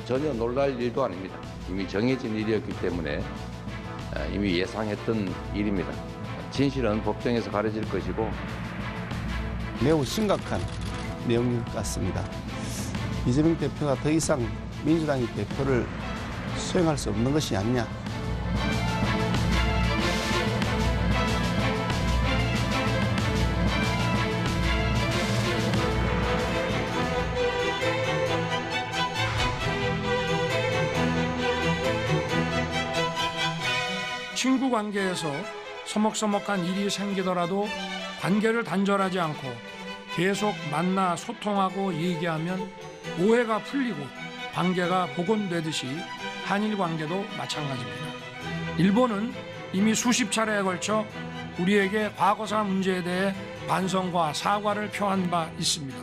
전혀 놀랄 일도 아닙니다. 이미 정해진 일이었기 때문에 이미 예상했던 일입니다. 진실은 법정에서 가려질 것이고 매우 심각한 내용인 것 같습니다. 이재명 대표가 더 이상 민주당의 대표를 수행할 수 없는 것이 아니냐. 친구 관계에서 서먹서먹한 일이 생기더라도 관계를 단절하지 않고 계속 만나 소통하고 얘기하면 오해가 풀리고 관계가 복원되듯이 한일 관계도 마찬가지입니다. 일본은 이미 수십 차례에 걸쳐 우리에게 과거사 문제에 대해 반성과 사과를 표한 바 있습니다.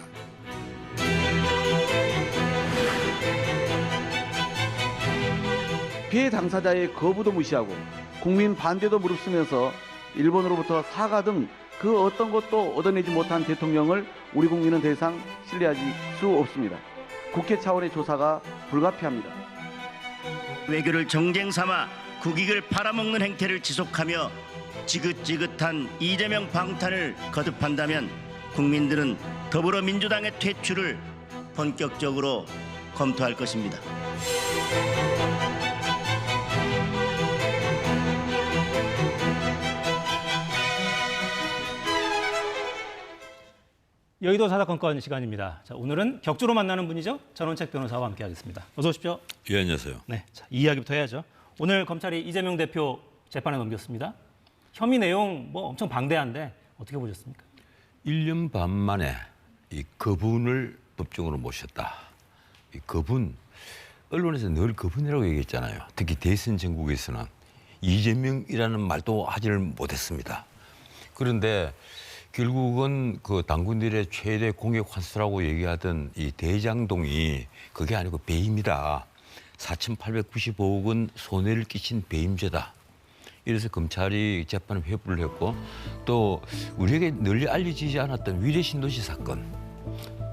피해 당사자의 거부도 무시하고 국민 반대도 무릅쓰면서 일본으로부터 사과 등 그 어떤 것도 얻어내지 못한 대통령을 우리 국민은 더 이상 신뢰하지 수 없습니다. 국회 차원의 조사가 불가피합니다. 외교를 정쟁 삼아 국익을 팔아먹는 행태를 지속하며 지긋지긋한 이재명 방탄을 거듭한다면 국민들은 더불어민주당의 퇴출을 본격적으로 검토할 것입니다. 여의도 사사건건 시간입니다. 자, 오늘은 격주로 만나는 분이죠. 전원책 변호사와 함께하겠습니다. 어서 오십시오. 예, 안녕하세요. 네, 자, 이 이야기부터 해야죠. 오늘 검찰이 이재명 대표 재판에 넘겼습니다. 혐의 내용 뭐 엄청 방대한데 어떻게 보셨습니까? 1년 반 만에 이 그분을 법정으로 모셨다. 이 그분, 언론에서 늘 그분이라고 얘기했잖아요. 특히 대선 전국에서는 이재명이라는 말도 하지를 못했습니다. 그런데 결국은 그 당군들의 최대 공격 환수라고 얘기하던 이 대장동이 그게 아니고 배임이다. 4,895억 원 손해를 끼친 배임죄다. 이래서 검찰이 재판을 회부를 했고 또 우리에게 널리 알려지지 않았던 위례신도시 사건.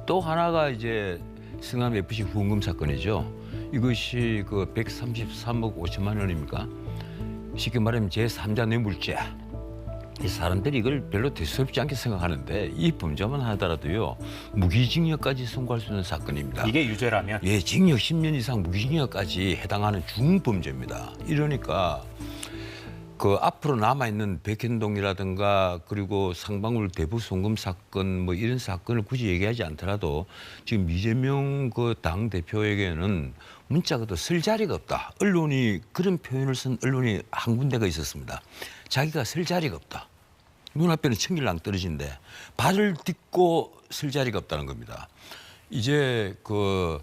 또 하나가 이제 성남 FC 후원금 사건이죠. 이것이 그 133억 5천만 원입니까? 쉽게 말하면 제3자 뇌물죄. 이 사람들이 이걸 별로 대수롭지 않게 생각하는데 이 범죄만 하더라도요 무기징역까지 선고할 수 있는 사건입니다. 이게 유죄라면? 예, 징역 10년 이상 무기징역까지 해당하는 중범죄입니다. 이러니까 그 앞으로 남아있는 백현동이라든가 그리고 상방울 대부 송금 사건 뭐 이런 사건을 굳이 얘기하지 않더라도 지금 이재명 그 당 대표에게는 문자가 또 쓸 자리가 없다. 언론이 그런 표현을 쓴 언론이 한 군데가 있었습니다. 자기가 쓸 자리가 없다. 눈앞에는 천길랑 떨어진데 발을 딛고 쓸 자리가 없다는 겁니다. 이제 그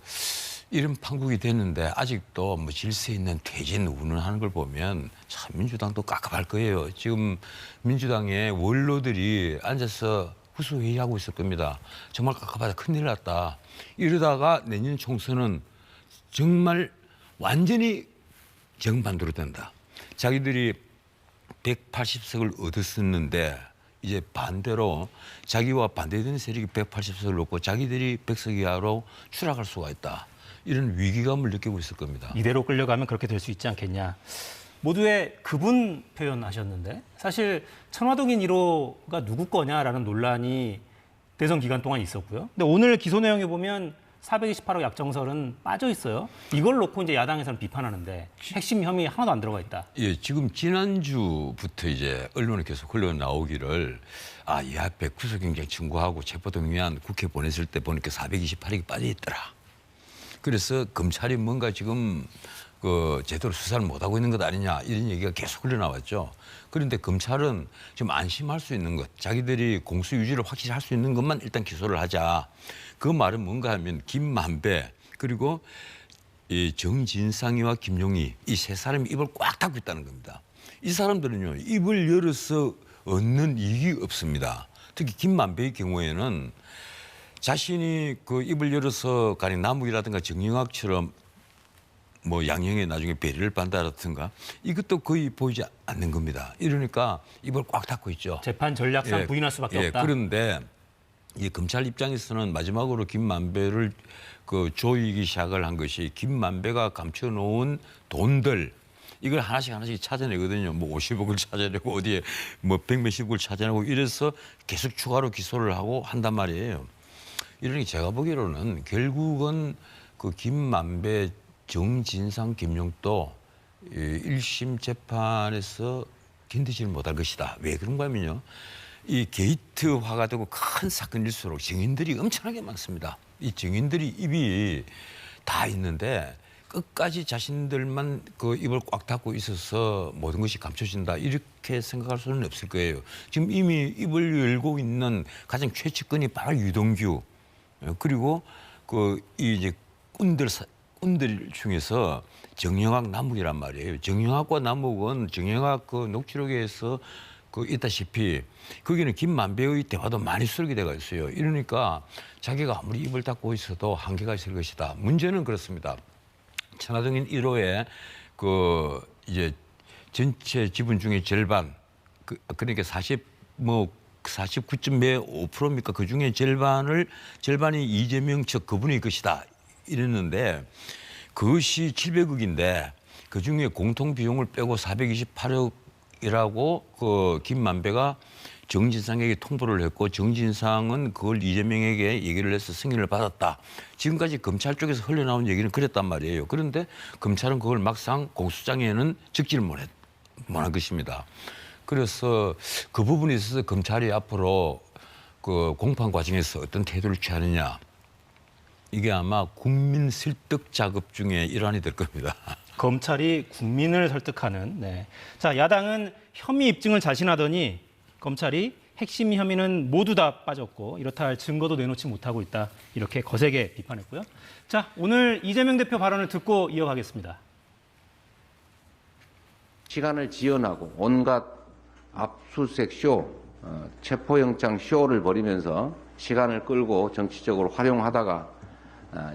이런 판국이 됐는데 아직도 뭐 질서 있는 퇴진 운운하는 걸 보면 참 민주당도 깝깝할 거예요. 지금 민주당의 원로들이 앉아서 후수회의하고 있을 겁니다. 정말 깝깝하다. 큰일 났다. 이러다가 내년 총선은 정말 완전히 정반대로 된다. 자기들이 180석을 얻었었는데 이제 반대로 자기와 반대되는 세력이 180석을 얻고 자기들이 100석 이하로 추락할 수가 있다. 이런 위기감을 느끼고 있을 겁니다. 이대로 끌려가면 그렇게 될 수 있지 않겠냐. 모두의 그분 표현하셨는데 사실 천화동인 1호가 누구 거냐라는 논란이 대선 기간 동안 있었고요. 근데 오늘 기소 내용에 보면 428억 약정설은 빠져 있어요. 이걸 놓고 이제 야당에서는 비판하는데 핵심 혐의 하나도 안 들어가 있다. 예, 지금 지난주부터 이제 언론에 계속 흘러나오기를 이 앞에 구속영장 청구하고 체포동의안 국회 보냈을 때 보니까 428억이 빠져 있더라. 그래서 검찰이 뭔가 지금 그 제대로 수사를 못하고 있는 것 아니냐 이런 얘기가 계속 흘러나왔죠. 그런데 검찰은 좀 안심할 수 있는 것, 자기들이 공수 유지를 확실히 할 수 있는 것만 일단 기소를 하자. 그 말은 뭔가 하면 김만배 그리고 이 정진상이와 김용희 이 세 사람이 입을 꽉 닫고 있다는 겁니다. 이 사람들은요 입을 열어서 얻는 이익이 없습니다. 특히 김만배의 경우에는 자신이 그 입을 열어서 가령 남욱이라든가 정영학처럼 뭐 양형에 나중에 배려를 받는다든가 이것도 거의 보이지 않는 겁니다. 이러니까 입을 꽉 닫고 있죠. 재판 전략상 부인할 수밖에 없다. 그런데 이 검찰 입장에서는 마지막으로 김만배를 그 조이기 시작을 한 것이 김만배가 감춰놓은 돈들 이걸 하나씩 찾아내거든요. 뭐 50억을 찾아내고 어디에 뭐 100몇십억을 찾아내고 이래서 계속 추가로 기소를 하고 한단 말이에요. 이러니 제가 보기로는 결국은 그 김만배, 정진상, 김용도 1심 재판에서 견디지를 못할 것이다. 왜 그런가 하면요. 이 게이트화가 되고 큰 사건일수록 증인들이 엄청나게 많습니다. 이 증인들이 입이 다 있는데 끝까지 자신들만 그 입을 꽉 닫고 있어서 모든 것이 감춰진다. 이렇게 생각할 수는 없을 거예요. 지금 이미 입을 열고 있는 가장 최측근이 바로 유동규. 그리고 그 이제 꾼들 중에서 정영학, 남욱이란 말이에요. 정영학과 남욱은 정영학 그 녹취록에서 그 있다시피 거기는 김만배의 대화도 많이 수록이 있어요. 이러니까 자기가 아무리 입을 닫고 있어도 한계가 있을 것이다. 문제는 그렇습니다. 천화동인 1호에 그 이제 전체 지분 중에 절반 그러니까 49.5%입니까? 그 중에 절반이 이재명 측 그분의 것이다. 이랬는데 그것이 700억인데 그 중에 공통 비용을 빼고 428억이라고 그 김만배가 정진상에게 통보를 했고 정진상은 그걸 이재명에게 얘기를 해서 승인을 받았다. 지금까지 검찰 쪽에서 흘러나온 얘기는 그랬단 말이에요. 그런데 검찰은 그걸 막상 공소장에는 적지를 못한 것입니다. 그래서 그 부분에 있어서 검찰이 앞으로 그 공판 과정에서 어떤 태도를 취하느냐. 이게 아마 국민 설득 작업 중에 일환이 될 겁니다. 검찰이 국민을 설득하는. 네. 자, 야당은 혐의 입증을 자신하더니 검찰이 핵심 혐의는 모두 다 빠졌고 이렇다 할 증거도 내놓지 못하고 있다. 이렇게 거세게 비판했고요. 자, 오늘 이재명 대표 발언을 듣고 이어가겠습니다. 시간을 지연하고 온갖 압수수색 쇼, 체포영장 쇼를 벌이면서 시간을 끌고 정치적으로 활용하다가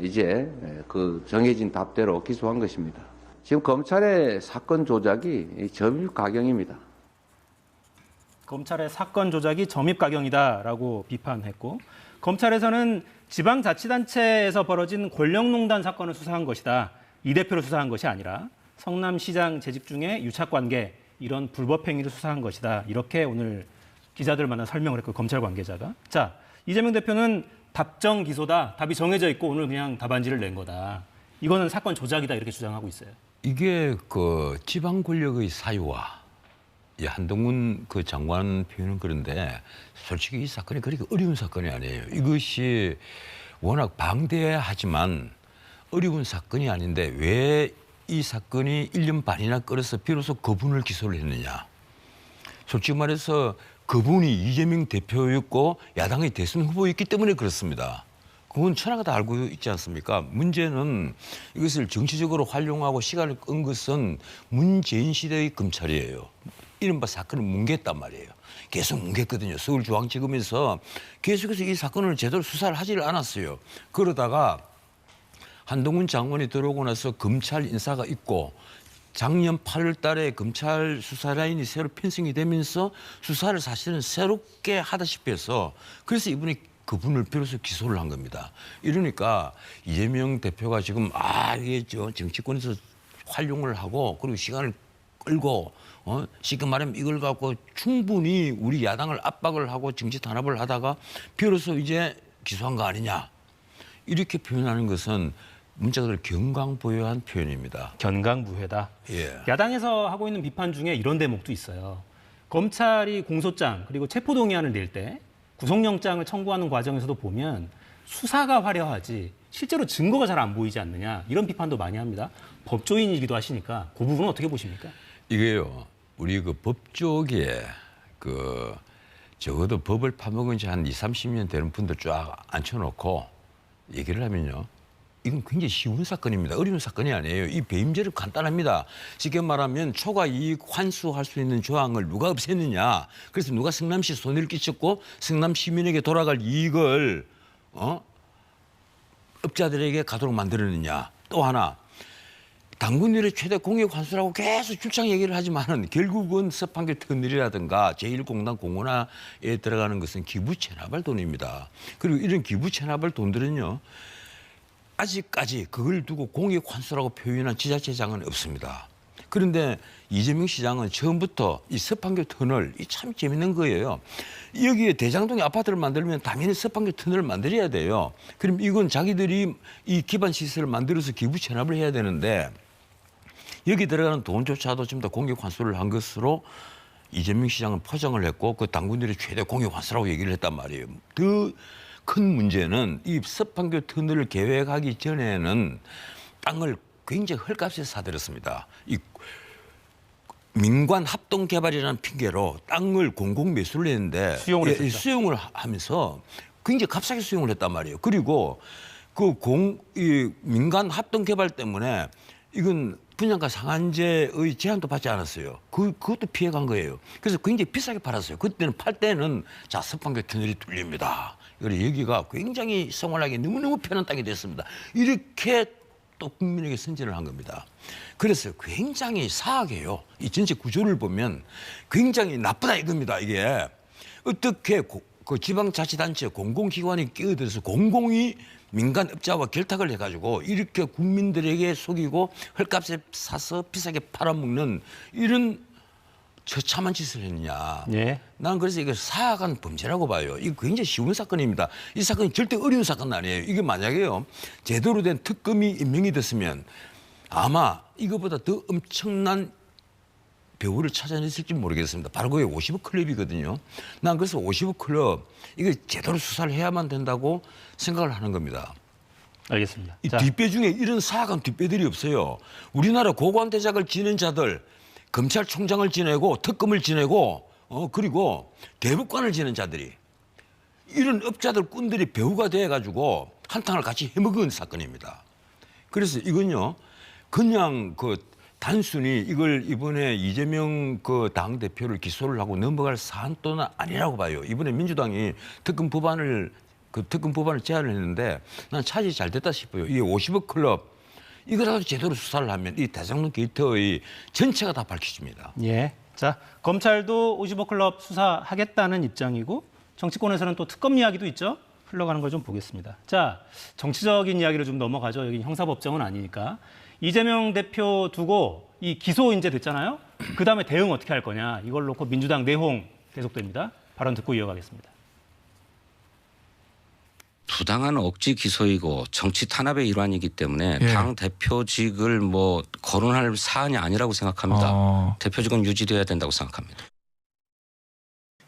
이제 그 정해진 답대로 기소한 것입니다. 지금 검찰의 사건 조작이 점입가경입니다. 검찰의 사건 조작이 점입가경이다라고 비판했고 검찰에서는 지방자치단체에서 벌어진 권력농단 사건을 수사한 것이다. 이 대표를 수사한 것이 아니라 성남시장 재직 중에 유착관계 이런 불법 행위를 수사한 것이다. 이렇게 오늘 기자들 만나 설명을 했고 검찰 관계자가. 자, 이재명 대표는 답정 기소다. 답이 정해져 있고 오늘 그냥 답안지를 낸 거다. 이거는 사건 조작이다 이렇게 주장하고 있어요. 이게 그 지방 권력의 사유와 한동훈 그 장관 표현은 그런데 솔직히 이 사건이 그렇게 어려운 사건이 아니에요. 이것이 워낙 방대하지만 어려운 사건이 아닌데 왜 이 사건이 1년 반이나 끌어서 비로소 그분을 기소를 했느냐. 솔직히 말해서 그분이 이재명 대표였고 야당의 대선 후보였기 때문에 그렇습니다. 그건 천하가 다 알고 있지 않습니까? 문제는 이것을 정치적으로 활용하고 시간을 끈 것은 문재인 시대의 검찰이에요. 이른바 사건을 뭉갰단 말이에요. 계속 뭉갰거든요. 서울중앙지검에서 계속해서 이 사건을 제대로 수사를 하지를 않았어요. 그러다가 한동훈 장관이 들어오고 나서 검찰 인사가 있고 작년 8월 달에 검찰 수사 라인이 새로 편성이 되면서 수사를 사실은 새롭게 하다시피 해서 그래서 이분이 그분을 비로소 기소를 한 겁니다. 이러니까 이재명 대표가 지금 이게 정치권에서 활용을 하고 그리고 시간을 끌고 쉽게 말하면 이걸 갖고 충분히 우리 야당을 압박을 하고 정치 탄압을 하다가 비로소 이제 기소한 거 아니냐. 이렇게 표현하는 것은 문자 그대로 견강부회한 표현입니다. 견강부회다. 예. 야당에서 하고 있는 비판 중에 이런 대목도 있어요. 검찰이 공소장 그리고 체포동의안을 낼 때 구속영장을 청구하는 과정에서도 보면 수사가 화려하지 실제로 증거가 잘 안 보이지 않느냐 이런 비판도 많이 합니다. 법조인이기도 하시니까 그 부분은 어떻게 보십니까? 이게요. 우리 그 법조계에 그 적어도 법을 파먹은 지 한 20, 30년 되는 분들 쫙 앉혀놓고 얘기를 하면요. 이건 굉장히 쉬운 사건입니다. 어려운 사건이 아니에요. 이 배임죄는 간단합니다. 쉽게 말하면 초과 이익 환수할 수 있는 조항을 누가 없앴느냐. 그래서 누가 성남시 손해를 끼쳤고 성남 시민에게 돌아갈 이익을 업자들에게 가도록 만들었느냐. 또 하나 당군들의 최대 공익 환수라고 계속 출장 얘기를 하지만은 결국은 서판교 터널이라든가 제1공단 공원화에 들어가는 것은 기부 체납할 돈입니다. 그리고 이런 기부 체납할 돈들은요. 아직까지 그걸 두고 공익 환수라고 표현한 지자체장은 없습니다. 그런데 이재명 시장은 처음부터 이 서판교 터널 이 참 재밌는 거예요. 여기에 대장동에 아파트를 만들면 당연히 서판교 터널을 만들어야 돼요. 그럼 이건 자기들이 이 기반 시설을 만들어서 기부 체납을 해야 되는데 여기 들어가는 돈조차도 지금 다 공익 환수를 한 것으로 이재명 시장은 포장을 했고 그 당군들이 최대 공익 환수라고 얘기를 했단 말이에요. 더 큰 문제는 이 서판교 터널을 계획하기 전에는 땅을 굉장히 헐값에 사들였습니다. 이 민관 합동 개발이라는 핑계로 땅을 공공 매수를 했는데 수용을 하면서 굉장히 값싸게 수용을 했단 말이에요. 그리고 이 민간 합동 개발 때문에 이건 분양가 상한제의 제한도 받지 않았어요. 그것도 피해간 거예요. 그래서 굉장히 비싸게 팔았어요. 그때는 팔 때는 자 서판교 터널이 뚫립니다. 그리고 여기가 굉장히 생활하기 너무너무 편한 땅이 됐습니다. 이렇게 또 국민에게 선전을 한 겁니다. 그래서 굉장히 사악해요. 이 전체 구조를 보면 굉장히 나쁘다 이겁니다. 이게 어떻게 그 지방자치단체 공공기관이 끼어들어서 공공이 민간업자와 결탁을 해가지고 이렇게 국민들에게 속이고 헐값에 사서 비싸게 팔아먹는 이런 처참한 짓을 했느냐. 예. 나는 그래서 이게 사악한 범죄라고 봐요. 이거 굉장히 쉬운 사건입니다. 이 사건이 절대 어려운 사건은 아니에요. 이게 만약에요. 제대로 된 특검이 임명이 됐으면 아마 이거보다 더 엄청난 배우를 찾아냈을지 모르겠습니다. 바로 그게 50억 클럽이거든요. 난 그래서 50억 클럽 이거 제대로 수사를 해야만 된다고 생각을 하는 겁니다. 알겠습니다. 이 뒷배 중에 이런 사악한 뒷배들이 없어요. 우리나라 고관대작을 지낸 자들 검찰총장을 지내고 특검을 지내고 그리고 대법관을 지낸 자들이 이런 업자들 꾼들이 배우가 돼가지고 한탕을 같이 해먹은 사건입니다. 그래서 이건요 그냥 단순히 이걸 이번에 이재명 당대표를 기소를 하고 넘어갈 사안도는 아니라고 봐요. 이번에 민주당이 특검 법안을 제안을 했는데 난 차지 잘 됐다 싶어요. 이게 50억 클럽 이거라도 제대로 수사를 하면 이 대장동 게이트의 전체가 다 밝혀집니다. 예. 자, 검찰도 50억 클럽 수사하겠다는 입장이고 정치권에서는 또 특검 이야기도 있죠. 흘러가는 걸 좀 보겠습니다. 자, 정치적인 이야기로 좀 넘어가죠. 여기 형사법정은 아니니까. 이재명 대표 두고 이 기소 이제 됐잖아요. 그다음에 대응 어떻게 할 거냐. 이걸 놓고 민주당 내홍 계속됩니다. 발언 듣고 이어가겠습니다. 부당한 억지 기소이고 정치 탄압의 일환이기 때문에 당 대표직을 거론할 사안이 아니라고 생각합니다. 대표직은 유지돼야 된다고 생각합니다.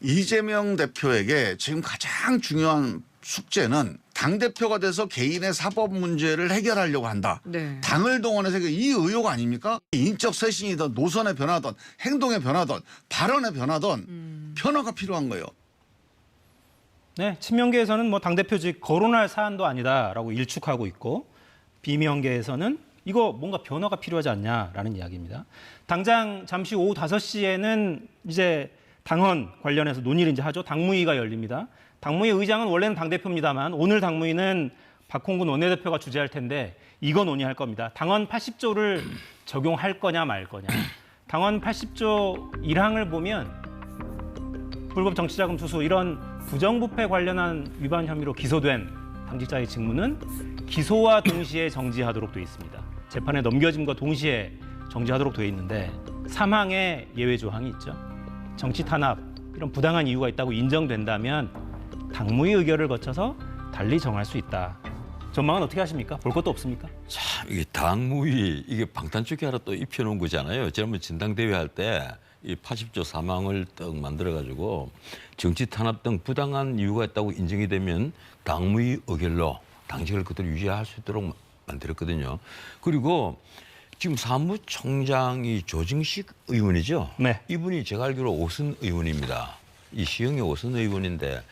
이재명 대표에게 지금 가장 중요한 숙제는 당대표가 돼서 개인의 사법 문제를 해결하려고 한다. 네. 당을 동원해서 이 의혹 아닙니까? 인적 쇄신이든 노선의 변화든 행동의 변화든 발언의 변화든 변화가 필요한 거예요. 네, 친명계에서는 당대표직 거론할 사안도 아니다라고 일축하고 있고 비명계에서는 이거 뭔가 변화가 필요하지 않냐라는 이야기입니다. 당장 잠시 오후 5시에는 이제 당헌 관련해서 논의를 이제 하죠. 당무위가 열립니다. 당무위 의장은 원래는 당대표입니다만 오늘 당무위는 박홍근 원내대표가 주재할 텐데 이거 논의할 겁니다. 당헌 80조를 적용할 거냐 말 거냐. 당헌 80조 1항을 보면 불법 정치자금 투수 이런 부정부패 관련한 위반 혐의로 기소된 당직자의 직무는 기소와 동시에 정지하도록 되어 있습니다. 재판에 넘겨짐과 동시에 정지하도록 되어 있는데 3항에 예외 조항이 있죠. 정치 탄압 이런 부당한 이유가 있다고 인정된다면 당무위 의결을 거쳐서 달리 정할 수 있다. 전망은 어떻게 하십니까? 볼 것도 없습니까? 참 이게 당무위 이게 방탄조끼 하나 또 입혀놓은 거잖아요. 지난번 진당대회 할 때 이 80조 3항을 딱 만들어가지고 정치 탄압 등 부당한 이유가 있다고 인정이 되면 당무위 의결로 당직을 그대로 유지할 수 있도록 만들었거든요. 그리고 지금 사무총장이 조정식 의원이죠. 네. 이분이 제가 알기로 5선 의원입니다. 이 시흥의 5선 의원인데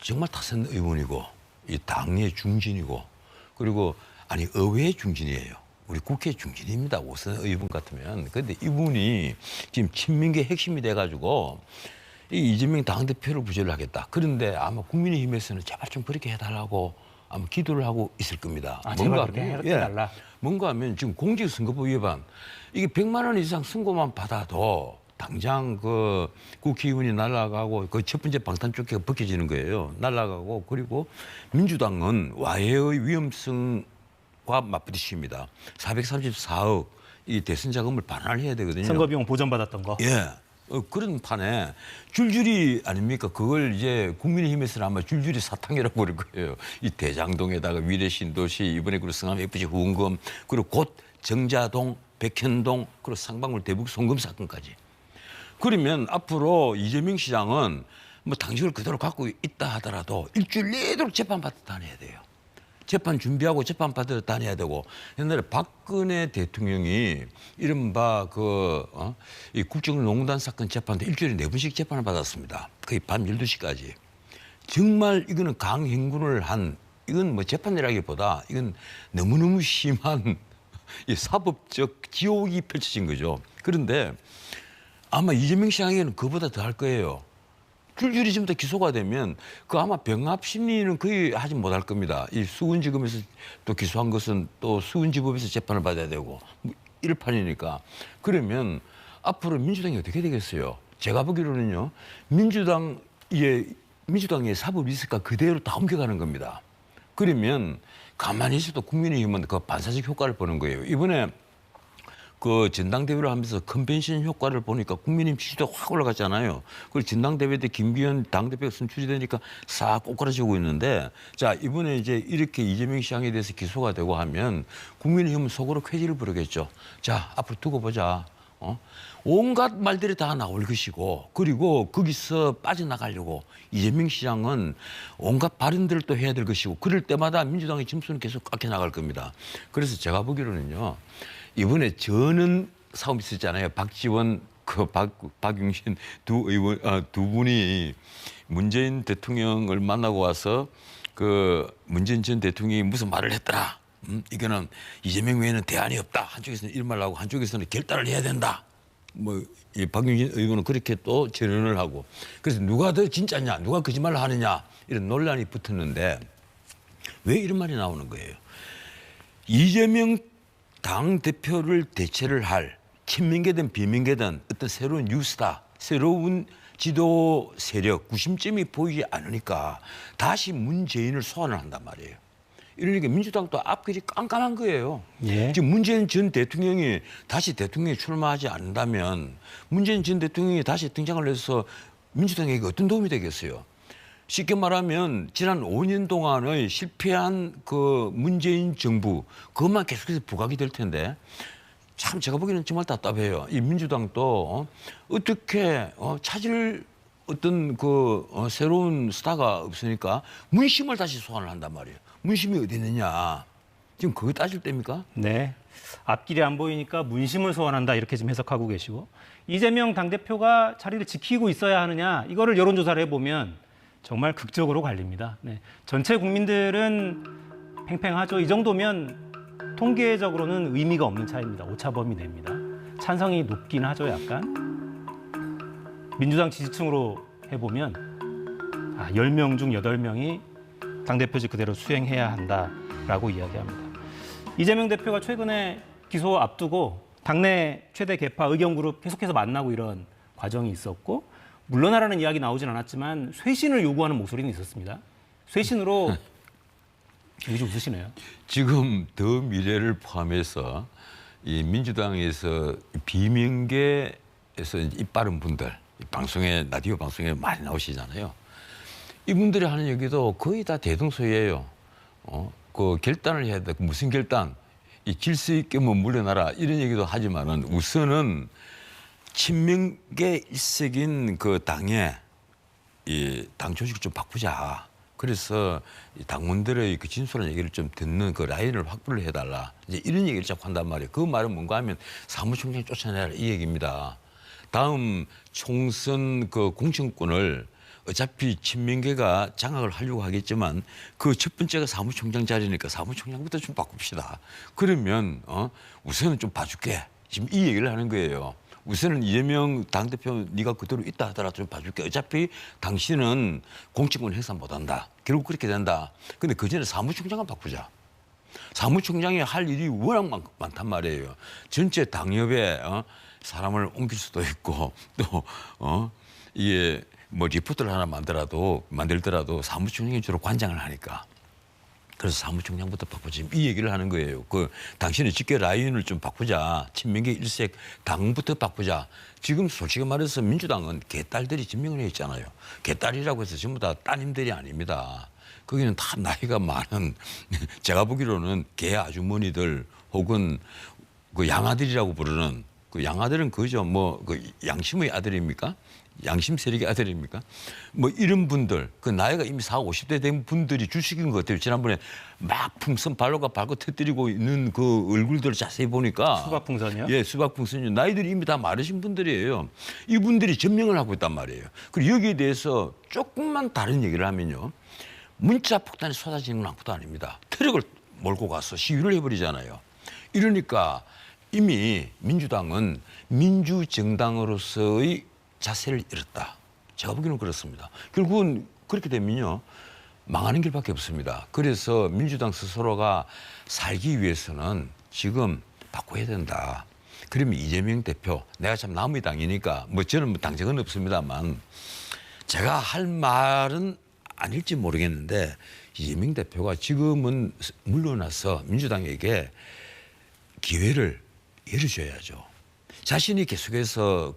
정말 타선 의원이고 이 당의 중진이고 그리고 의회의 중진이에요. 우리 국회 중진입니다. 5선 의원 같으면. 그런데 이분이 지금 친민계 핵심이 돼가지고 이 이재명 당대표를 부재를 하겠다. 그런데 아마 국민의힘에서는 제발 좀 그렇게 해달라고 아마 기도를 하고 있을 겁니다. 제발 그렇게 해달라. 뭔가 하면 지금 공직선거법 위반 이게 100만 원 이상 선고만 받아도 당장 그 국회의원이 날아가고 그 첫 번째 방탄조끼가 벗겨지는 거예요. 날아가고 그리고 민주당은 와해의 위험성과 맞부딪힙니다. 434억 이 대선 자금을 반환해야 되거든요. 선거비용 보전받았던 거. 예. 그런 판에 줄줄이 아닙니까? 그걸 이제 국민의힘에서는 아마 줄줄이 사탕이라고 그럴 거예요. 이 대장동에다가 위례신도시 이번에 그리고 성남 FC 후원금 그리고 곧 정자동, 백현동 그리고 상방울 대북 송금 사건까지. 그러면 앞으로 이재명 시장은 뭐 당직을 그대로 갖고 있다 하더라도 일주일 내도록 재판받아 다녀야 돼요. 재판 준비하고 재판 받으러 다녀야 되고 옛날에 박근혜 대통령이 이른바 이 국정농단 사건 재판 때 일주일에 4번씩 재판을 받았습니다. 거의 밤 12시까지. 정말 이거는 강행군을 한 이건 뭐 재판이라기보다 이건 너무너무 심한 이 사법적 지옥이 펼쳐진 거죠. 그런데 아마 이재명 시장에게는 그보다 더 할 거예요. 줄줄이 지금부터 기소가 되면 그 아마 병합 심리는 거의 하지 못할 겁니다. 이 수원지검에서 또 기소한 것은 또 수원지법에서 재판을 받아야 되고 이럴 판이니까. 그러면 앞으로 민주당이 어떻게 되겠어요? 제가 보기로는요. 민주당의 사법 리스크가 그대로 다 옮겨가는 겁니다. 그러면 가만히 있어도 국민의힘은 그 반사적 효과를 보는 거예요. 이번에 그 전당대회를 하면서 컨벤션 효과를 보니까 국민의힘 지지도가 확 올라갔잖아요. 그리고 전당대회 때 김기현 당대표가 선출이 되니까 싹 꼬꾸라지고 있는데 자 이번에 이제 이렇게 이재명 시장에 대해서 기소가 되고 하면 국민의힘은 속으로 쾌지를 부르겠죠. 자 앞으로 두고 보자. 온갖 말들이 다 나올 것이고 그리고 거기서 빠져나가려고 이재명 시장은 온갖 발언들을 또 해야 될 것이고 그럴 때마다 민주당의 점수는 계속 깎여 나갈 겁니다. 그래서 제가 보기로는요. 이번에 저는 싸움 있었잖아요. 박지원, 박용신 두 분이 문재인 대통령을 만나고 와서 그 문재인 전 대통령이 무슨 말을 했더라. 이거는 이재명 외에는 대안이 없다. 한쪽에서는 이런 말을 하고 한쪽에서는 결단을 해야 된다. 뭐 이 박용진 의원은 그렇게 또 전언을 하고 그래서 누가 더 진짜냐, 누가 거짓말을 하느냐 이런 논란이 붙었는데 왜 이런 말이 나오는 거예요? 이재명 당 대표를 대체를 할 친민계든 비민계든 어떤 새로운 뉴스타, 새로운 지도 세력, 구심점이 보이지 않으니까 다시 문재인을 소환을 한단 말이에요. 이러니까 민주당도 앞길이 깜깜한 거예요. 예. 지금 문재인 전 대통령이 다시 대통령에 출마하지 않는다면 문재인 전 대통령이 다시 등장을 해서 민주당에게 어떤 도움이 되겠어요? 쉽게 말하면 지난 5년 동안의 실패한 그 문재인 정부 그것만 계속해서 부각이 될 텐데 참 제가 보기에는 정말 답답해요. 이 민주당도 어떻게 찾을 어떤 새로운 스타가 없으니까 문심을 다시 소환을 한단 말이에요. 문심이 어디 있느냐. 지금 그거 따질 때입니까? 네. 앞길이 안 보이니까 문심을 소환한다 이렇게 지금 해석하고 계시고 이재명 당대표가 자리를 지키고 있어야 하느냐 이거를 여론조사를 해보면 정말 극적으로 갈립니다. 네. 전체 국민들은 팽팽하죠. 이 정도면 통계적으로는 의미가 없는 차이입니다. 오차범위 내입니다. 찬성이 높긴 하죠, 약간. 민주당 지지층으로 해보면 10명 중 8명이 당대표직 그대로 수행해야 한다라고 이야기합니다. 이재명 대표가 최근에 기소 앞두고 당내 최대 계파 의견그룹 계속해서 만나고 이런 과정이 있었고 물러나라는 이야기 나오진 않았지만 쇄신을 요구하는 목소리는 있었습니다. 쇄신으로 여기 좀 웃으시네요. 지금 더 미래를 포함해서 이 민주당에서 비명계에서 입 바른 분들 방송에 라디오 방송에 많이 나오시잖아요. 이분들이 하는 얘기도 거의 다 대동소이해요. 그 결단을 해야 돼. 무슨 결단? 이 질서 있게 뭐 물러나라 이런 얘기도 하지만은 우선은 친명계 일색인 그 당에 이 당 조직을 좀 바꾸자. 그래서 이 당원들의 그 진솔한 얘기를 좀 듣는 그 라인을 확보를 해달라. 이제 이런 얘기를 자꾸 한단 말이에요. 그 말은 뭔가 하면 사무총장 쫓아내라 이 얘기입니다. 다음 총선 그 공천권을 어차피 친명계가 장악을 하려고 하겠지만 그 첫 번째가 사무총장 자리니까 사무총장부터 좀 바꿉시다. 그러면 우선은 좀 봐줄게. 지금 이 얘기를 하는 거예요. 우선은 이재명 당대표 네가 그대로 있다 하더라도 좀 봐줄게. 어차피 당신은 공직권 행사 못한다. 결국 그렇게 된다. 근데 그 전에 사무총장을 바꾸자. 사무총장이 할 일이 워낙 많단 말이에요. 전체 당협에 사람을 옮길 수도 있고 또 이게 뭐 리포트를 하나 만들더라도 사무총장이 주로 관장을 하니까. 그래서 사무총장부터 바꾸지 이 얘기를 하는 거예요. 당신의 직계 라인을 좀 바꾸자. 친명계 일색 당부터 바꾸자. 지금 솔직히 말해서 민주당은 개딸들이 지명을 해 있잖아요. 개딸이라고 해서 전부 다 따님들이 아닙니다. 거기는 다 나이가 많은 제가 보기로는 개 아주머니들 혹은 그 양아들이라고 부르는 그 양아들은 그죠. 그 양심의 아들입니까? 양심 세력의 아들입니까? 뭐 이런 분들, 그 나이가 이미 40, 50대 된 분들이 주식인 것 같아요. 지난번에 막 풍선 발로가 밟고 터뜨리고 있는 그 얼굴들을 자세히 보니까. 수박풍선이요? 예, 수박풍선이요. 나이들이 이미 다 마르신 분들이에요. 이분들이 전명을 하고 있단 말이에요. 그리고 여기에 대해서 조금만 다른 얘기를 하면요. 문자 폭탄이 쏟아지는 것도 아닙니다. 트럭을 몰고 가서 시위를 해버리잖아요. 이러니까 이미 민주당은 민주정당으로서의 자세를 잃었다. 제가 보기에는 그렇습니다. 결국은 그렇게 되면요. 망하는 길밖에 없습니다. 그래서 민주당 스스로가 살기 위해서는 지금 바꿔야 된다. 그러면 이재명 대표, 내가 참 남의 당이니까 뭐 저는 뭐 당적은 없습니다만 제가 할 말은 아닐지 모르겠는데 이재명 대표가 지금은 물러나서 민주당에게 기회를 열어줘야죠. 자신이 계속해서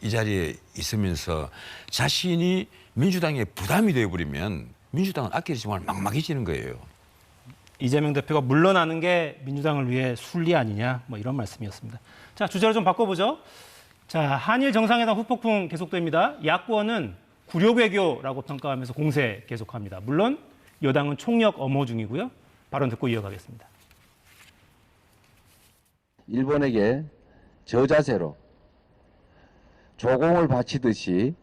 이 자리에 있으면서 자신이 민주당에 부담이 되어버리면 민주당은 앞길이 정말 막막해지는 거예요. 이재명 대표가 물러나는 게 민주당을 위해 순리 아니냐 뭐 이런 말씀이었습니다. 자, 주제를 좀 바꿔보죠. 자, 한일 정상회담 후폭풍 계속됩니다. 야권은 굴욕외교라고 평가하면서 공세 계속합니다. 물론 여당은 총력 엄호 중이고요. 발언 듣고 이어가겠습니다. 일본에게 저자세로 조공을 바치듯이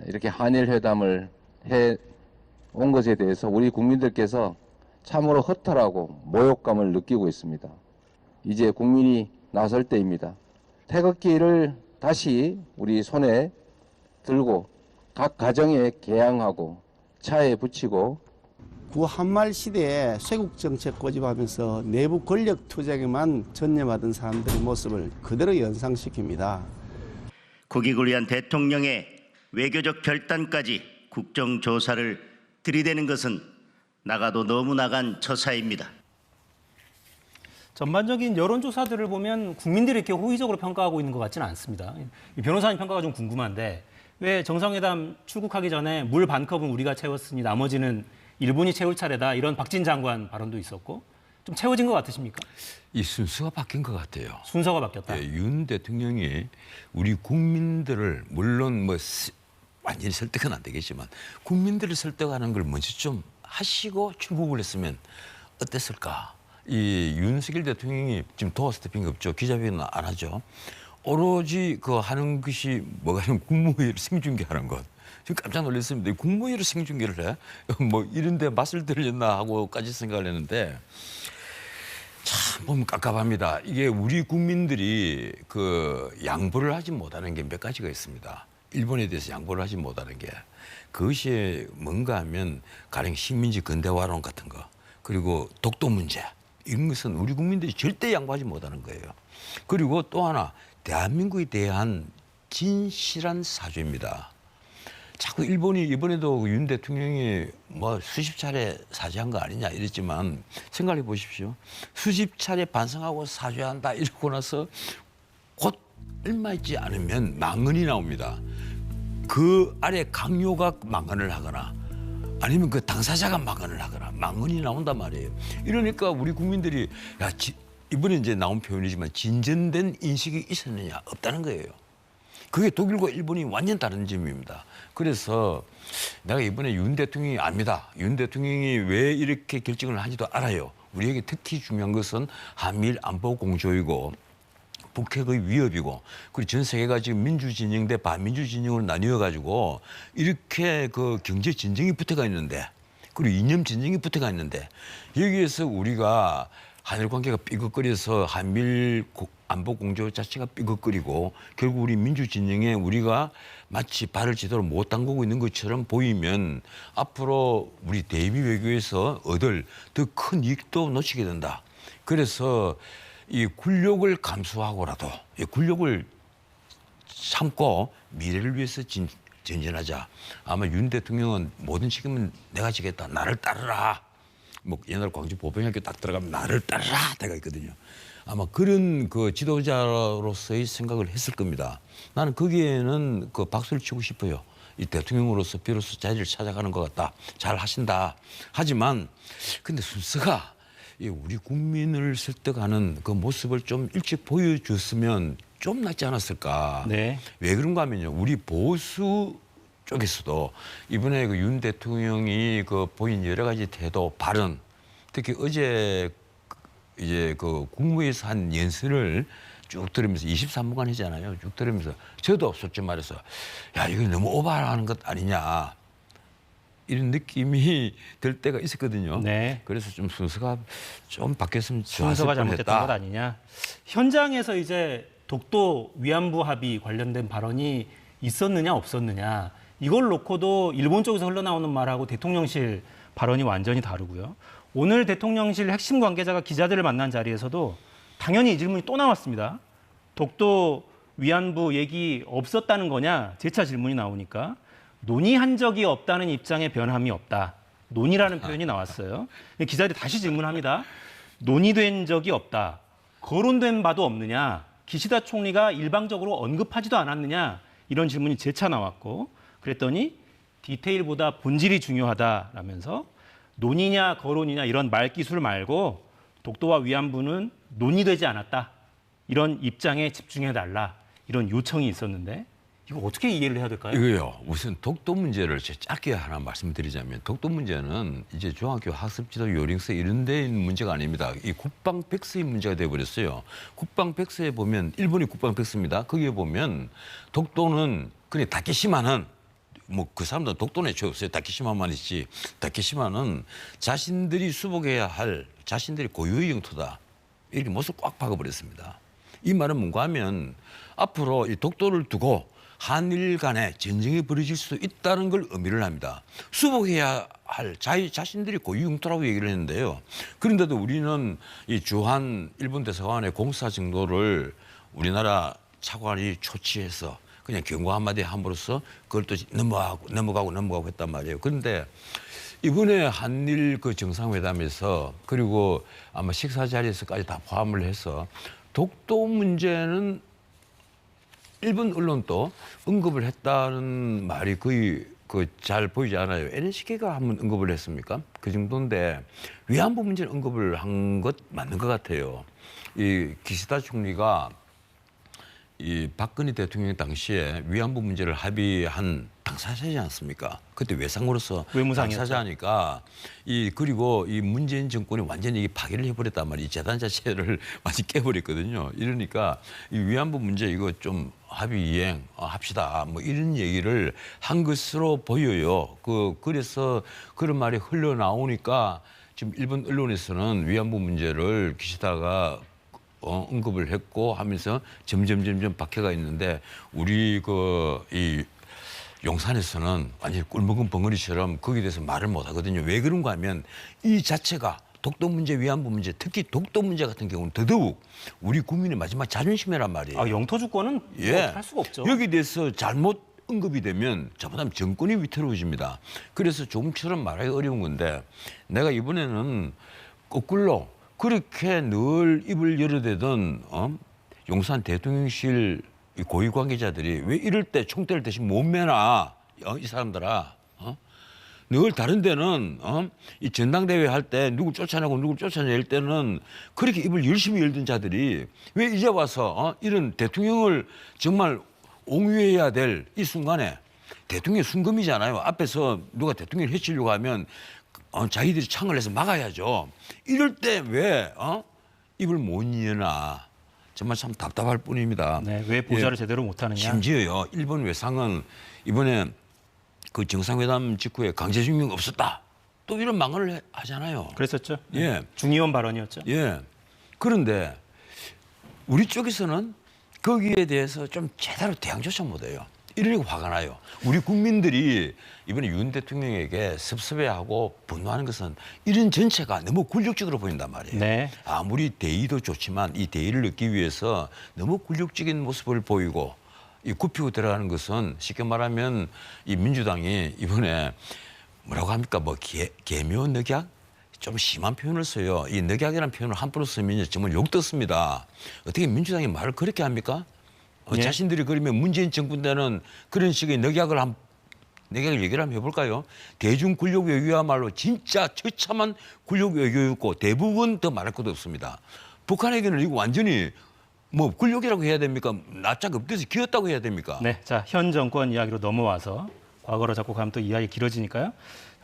이렇게 한일 회담을 해 온 것에 대해서 우리 국민들께서 참으로 허탈하고 모욕감을 느끼고 있습니다. 이제 국민이 나설 때입니다. 태극기를 다시 우리 손에 들고 각 가정에 개양하고 차에 붙이고 구한말 시대에 쇄국 정책 고집하면서 내부 권력 투쟁에만 전념하던 사람들의 모습을 그대로 연상시킵니다. 국익을 위한 대통령의 외교적 결단까지 국정조사를 들이대는 것은 나가도 너무 나간 처사입니다. 전반적인 여론조사들을 보면 국민들이 이렇게 호의적으로 평가하고 있는 것 같지는 않습니다. 이 변호사님 평가가 좀 궁금한데 왜 정상회담 출국하기 전에 물 반 컵은 우리가 채웠으니 나머지는 일본이 채울 차례다 이런 박진 장관 발언도 있었고 좀 채워진 것 같으십니까? 이 순서가 바뀐 것 같아요. 순서가 바뀌었다. 예, 윤 대통령이 우리 국민들을 물론 뭐 완전히 설득은 안 되겠지만 국민들을 설득하는 걸 먼저 좀 하시고 출국을 했으면 어땠을까? 이 윤석열 대통령이 지금 도어 스태핑이 없죠. 기자회견은 안 하죠. 오로지 하는 것이 뭐가 아니면 국무회의를 생중계하는 것. 지금 깜짝 놀랐습니다. 국무회의를 생중계를 해? 뭐 이런 데 맛을 들렸나 하고까지 생각을 했는데 참 보면 깝깝합니다. 이게 우리 국민들이 양보를 하지 못하는 게 몇 가지가 있습니다. 일본에 대해서 양보를 하지 못하는 게 그것이 뭔가 하면 가령 식민지 근대화론 같은 거 그리고 독도 문제 이런 것은 우리 국민들이 절대 양보하지 못하는 거예요. 그리고 또 하나 대한민국에 대한 진실한 사죄입니다. 자꾸 일본이 이번에도 윤 대통령이 뭐 수십 차례 사죄한 거 아니냐 이랬지만 생각해 보십시오. 수십 차례 반성하고 사죄한다 이러고 나서 곧 얼마 있지 않으면 망언이 나옵니다. 그 아래 강요가 망언을 하거나 아니면 그 당사자가 망언을 하거나 망언이 나온단 말이에요. 이러니까 우리 국민들이 이번에 이제 나온 표현이지만 진전된 인식이 있었느냐 없다는 거예요. 그게 독일과 일본이 완전 다른 점입니다. 그래서 내가 이번에 윤 대통령이 압니다. 윤 대통령이 왜 이렇게 결정을 하지도 알아요. 우리에게 특히 중요한 것은 한미일 안보 공조이고 북핵의 위협이고 그리고 전 세계가 지금 민주진영 대 반민주진영으로 나뉘어가지고 이렇게 경제 진정이 붙어가 있는데 그리고 이념 진정이 붙어가 있는데 여기에서 우리가 한일 관계가 삐걱거려서 한미일 안보 공조 자체가 삐걱거리고 결국 우리 민주 진영에 우리가 마치 발을 제대로 못 담그고 있는 것처럼 보이면 앞으로 우리 대미 외교에서 얻을 더 큰 이익도 놓치게 된다. 그래서 이 굴욕을 감수하고라도 이 굴욕을 참고 미래를 위해서 전진하자. 아마 윤 대통령은 모든 책임은 내가 지겠다. 나를 따르라. 뭐 옛날 광주 보병학교 딱 들어가면 나를 따르라 때가 있거든요. 아마 그런 그 지도자로서의 생각을 했을 겁니다. 나는 거기에는 그 박수를 치고 싶어요. 이 대통령으로서 비로소 자리를 찾아가는 것 같다. 잘 하신다. 하지만 근데 순서가 우리 국민을 설득하는 그 모습을 좀 일찍 보여줬으면 좀 낫지 않았을까. 네. 왜 그런가 하면요. 우리 보수 쪽에서도 이번에 그 윤 대통령이 그 보인 여러 가지 태도, 발언, 특히 어제 이제 그 국무회에서 한 연설을 쭉 들으면서 23분간 했잖아요. 쭉 들으면서 저도 솔직히 말해서 야, 이거 너무 오버하는 것 아니냐. 이런 느낌이 들 때가 있었거든요. 네. 그래서 좀 순서가 좀 바뀌었으면 좋았을 순서가 잘못됐던 뻔했다. 것 아니냐. 현장에서 이제 독도 위안부 합의 관련된 발언이 있었느냐 없었느냐. 이걸 놓고도 일본 쪽에서 흘러나오는 말하고 대통령실 발언이 완전히 다르고요. 오늘 대통령실 핵심 관계자가 기자들을 만난 자리에서도 당연히 이 질문이 또 나왔습니다. 독도 위안부 얘기 없었다는 거냐? 재차 질문이 나오니까 논의한 적이 없다는 입장에 변함이 없다. 논의라는 표현이 나왔어요. 기자들이 다시 질문합니다. 논의된 적이 없다. 거론된 바도 없느냐? 기시다 총리가 일방적으로 언급하지도 않았느냐? 이런 질문이 재차 나왔고 그랬더니 디테일보다 본질이 중요하다라면서 논의냐 거론이냐 이런 말기술 말고 독도와 위안부는 논의되지 않았다. 이런 입장에 집중해달라. 이런 요청이 있었는데 이거 어떻게 이해를 해야 될까요? 이거요. 우선 독도 문제를 제가 짧게 하나 말씀드리자면 독도 문제는 이제 중학교 학습지도 요령서 이런 데 있는 문제가 아닙니다. 이 국방백서의 문제가 돼버렸어요. 국방백서에 보면 일본이 국방백서입니다. 거기에 보면 독도는 그냥 다케시마는 뭐 그 사람들은 독도는 애초에 없어요. 다케시마만 있지. 다케시마는 자신들이 수복해야 할 자신들이 고유의 영토다. 이렇게 못을 꽉 박아버렸습니다. 이 말은 뭔가 하면 앞으로 이 독도를 두고 한일 간에 전쟁이 벌어질 수도 있다는 걸 의미를 합니다. 수복해야 할 자신들이 고유 영토라고 얘기를 했는데요. 그런데도 우리는 이 주한 일본 대사관의 공사 정도를 우리나라 차관이 초치해서 그냥 경고 한마디 함으로써 그걸 또 넘어가고 했단 말이에요. 그런데 이번에 한일 그 정상회담에서 그리고 아마 식사 자리에서까지 다 포함을 해서 독도 문제는 일본 언론도 언급을 했다는 말이 거의 잘 보이지 않아요. NHK가 한번 언급을 했습니까? 그 정도인데 위안부 문제는 언급을 한 것 맞는 것 같아요. 이 기시다 총리가 이 박근혜 대통령 당시에 위안부 문제를 합의한 당사자지 않습니까? 그때 외상으로서 당사자니까 그리고 이 문재인 정권이 완전히 파기를 해버렸단 말이에요. 이 재단 자체를 완전히 깨버렸거든요. 이러니까 이 위안부 문제 이거 좀 합의 이행 합시다. 뭐 이런 얘기를 한 것으로 보여요. 그래서 그런 말이 흘러나오니까 지금 일본 언론에서는 위안부 문제를 기시다가 언급을 했고 하면서 점점 박해가 있는데 우리 이 용산에서는 완전히 꿀먹은 벙어리처럼 거기에 대해서 말을 못 하거든요. 왜 그런가 하면 이 자체가 독도 문제, 위안부 문제, 특히 독도 문제 같은 경우는 더더욱 우리 국민의 마지막 자존심이란 말이에요. 영토 주권은 할 수가 없죠. 여기에 대해서 잘못 언급이 되면 잘못하면 정권이 위태로워집니다. 그래서 조금처럼 말하기 어려운 건데 내가 이번에는 거꾸로 그렇게 늘 입을 열어대던 용산 대통령실 고위 관계자들이 왜 이럴 때 총대를 대신 못 매나 이 사람들아 늘 다른 데는 이 전당대회 할 때 누구 쫓아내고 누구 쫓아낼 때는 그렇게 입을 열심히 열던 자들이 왜 이제 와서 이런 대통령을 정말 옹위해야 될 이 순간에 대통령이 순금이잖아요. 앞에서 누가 대통령을 해치려고 하면 자기들이 창을 내서 막아야죠. 이럴 때 왜 입을 못 여나 정말 참 답답할 뿐입니다. 네, 왜 보좌를 제대로 못하느냐. 심지어요. 일본 외상은 이번에 그 정상회담 직후에 강제징용 없었다. 또 이런 망언을 하잖아요. 그랬었죠. 예. 중의원 발언이었죠. 예. 그런데 우리 쪽에서는 거기에 대해서 좀 제대로 대응조차 못해요. 이러니까 화가 나요. 우리 국민들이 이번에 윤 대통령에게 섭섭해하고 분노하는 것은 이런 전체가 너무 굴욕적으로 보인단 말이에요. 네. 아무리 대의도 좋지만 이 대의를 얻기 위해서 너무 굴욕적인 모습을 보이고 이 굽히고 들어가는 것은 쉽게 말하면 이 민주당이 이번에 뭐라고 합니까? 뭐 개묘 늑약? 좀 심한 표현을 써요. 이 늑약이라는 표현을 함부로 쓰면 정말 욕 듣습니다. 어떻게 민주당이 말을 그렇게 합니까? 예. 자신들이 그러면 문재인 정부 때는 그런 식의 늑약을 얘기를 한번 해볼까요? 대중 권력 외교야말로 진짜 처참한 권력 외교였고 대부분 더 말할 것도 없습니다. 북한에게는 이거 완전히 뭐 권력이라고 해야 됩니까? 낯짝 엎드려서 기었다고 해야 됩니까? 네, 자, 현 정권 이야기로 넘어와서 과거로 자꾸 가면 또 이야기 길어지니까요.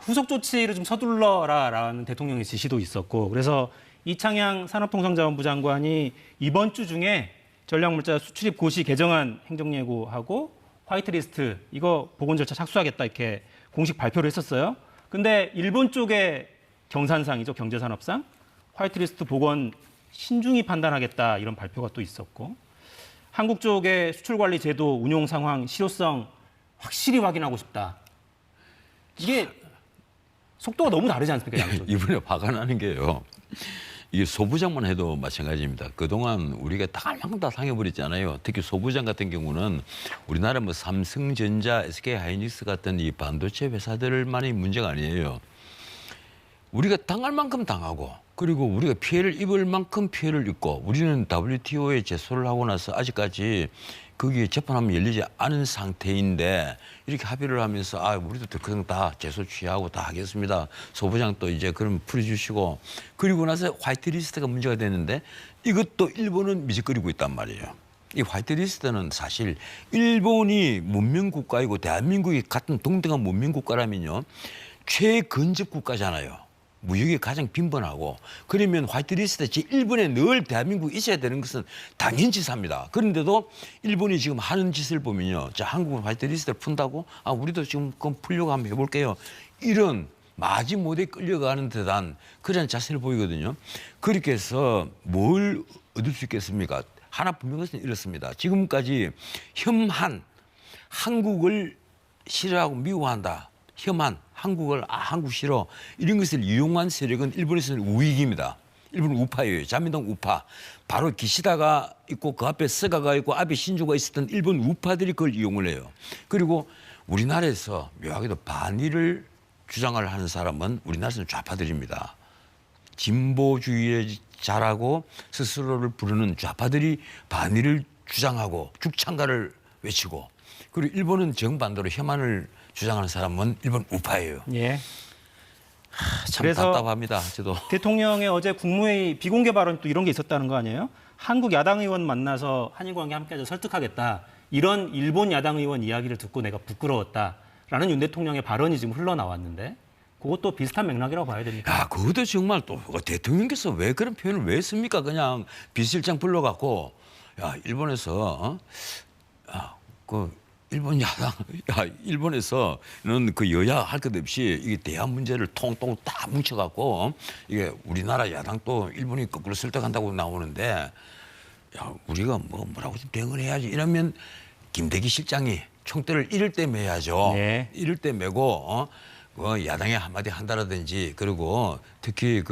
후속 조치를 좀 서둘러라라는 대통령의 지시도 있었고, 그래서 이창양 산업통상자원부 장관이 이번 주 중에 전략물자 수출입 고시 개정안 행정예고하고 화이트리스트 이거 보건 절차 착수하겠다 이렇게 공식 발표를 했었어요. 근데 일본 쪽의 경산상이죠, 경제산업상 화이트리스트 복원 신중히 판단하겠다 이런 발표가 또 있었고, 한국 쪽의 수출관리 제도 운용 상황 실효성 확실히 확인하고 싶다. 이게 속도가 너무 다르지 않습니까, 양쪽? 이번에 화가 나는 게요. 이게 소부장만 해도 마찬가지입니다. 그동안 우리가 당할 만큼 다 당해버렸잖아요. 특히 소부장 같은 경우는 우리나라 뭐 삼성전자, SK하이닉스 같은 이 반도체 회사들만의 문제가 아니에요. 우리가 당할 만큼 당하고 그리고 우리가 피해를 입을 만큼 피해를 입고 우리는 WTO에 제소를 하고 나서 아직까지 거기에 재판하면 열리지 않은 상태인데 이렇게 합의를 하면서 우리도 그런 다 제소 취하고 다 하겠습니다. 소부장 또 이제 그럼 풀어주시고 그리고 나서 화이트리스트가 문제가 되는데 이것도 일본은 미적거리고 있단 말이에요. 이 화이트리스트는 사실 일본이 문명국가이고 대한민국이 같은 동등한 문명국가라면요. 최근접 국가잖아요. 무역이 가장 빈번하고 그러면 화이트리스트에 일본에 늘 대한민국이 있어야 되는 것은 당연지사입니다. 그런데도 일본이 지금 하는 짓을 보면요. 자, 한국은 화이트리스트를 푼다고? 우리도 지금 그럼 풀려고 한번 해볼게요. 이런 마지못해 끌려가는 듯한 그런 자세를 보이거든요. 그렇게 해서 뭘 얻을 수 있겠습니까? 하나 분명한 것은 이렇습니다. 지금까지 혐한 한국을 싫어하고 미워한다. 혐한 한국을 한국 싫어 이런 것을 이용한 세력은 일본에서는 우익입니다. 일본은 우파예요. 자민당 우파. 바로 기시다가 있고 그 앞에 스가가 있고 앞에 신조가 있었던 일본 우파들이 그걸 이용을 해요. 그리고 우리나라에서 묘하게도 반일을 주장을 하는 사람은 우리나라에서는 좌파들입니다. 진보주의자라고 스스로를 부르는 좌파들이 반일을 주장하고 죽창가를 외치고 그리고 일본은 정반대로 혐한을 주장하는 사람은 일본 우파예요. 예. 참 그래서 답답합니다. 저도. 대통령의 어제 국무회의 비공개 발언 또 이런 게 있었다는 거 아니에요? 한국 야당 의원 만나서 한일 관계 함께하자 설득하겠다. 이런 일본 야당 의원 이야기를 듣고 내가 부끄러웠다라는 윤 대통령의 발언이 지금 흘러나왔는데 그것도 비슷한 맥락이라고 봐야 됩니까? 그것도 정말 또 대통령께서 왜 그런 표현을 왜 씁니까? 그냥 비서실장 불러갖고 일본에서 일본 야당, 일본에서는 그 여야 할 것 없이 이게 대한 문제를 통통 다 뭉쳐갖고 이게 우리나라 야당도 일본이 거꾸로 설득한다고 나오는데 우리가 뭐라고 좀 대응을 해야지 이러면 김대기 실장이 총대를 이럴 때 매야죠. 네. 이럴 때 매고 야당에 한마디 한다라든지 그리고 특히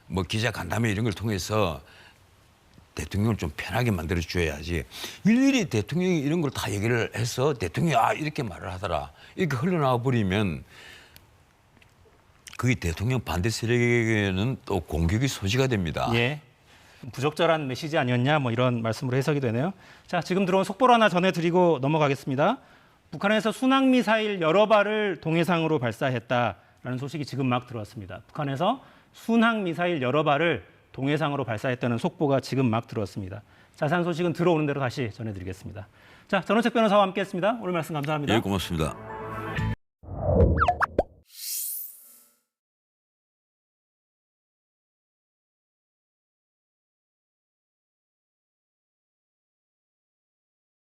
뭐 기자 간담회 이런 걸 통해서 대통령을 좀 편하게 만들어 줘야지 일일이 대통령이 이런 걸 다 얘기를 해서 대통령이 이렇게 말을 하더라 이렇게 흘러나와 버리면 그게 대통령 반대 세력에게는 또 공격의 소지가 됩니다. 예. 부적절한 메시지 아니었냐 뭐 이런 말씀으로 해석이 되네요. 자, 지금 들어온 속보를 하나 전해드리고 넘어가겠습니다. 북한에서 순항미사일 여러 발을 동해상으로 발사했다라는 소식이 지금 막 들어왔습니다. 북한에서 순항미사일 여러 발을 동해상으로 발사했다는 속보가 지금 막 들어왔습니다. 자세한 소식은 들어오는 대로 다시 전해드리겠습니다. 자, 전원책 변호사와 함께했습니다. 오늘 말씀 감사합니다. 예, 고맙습니다.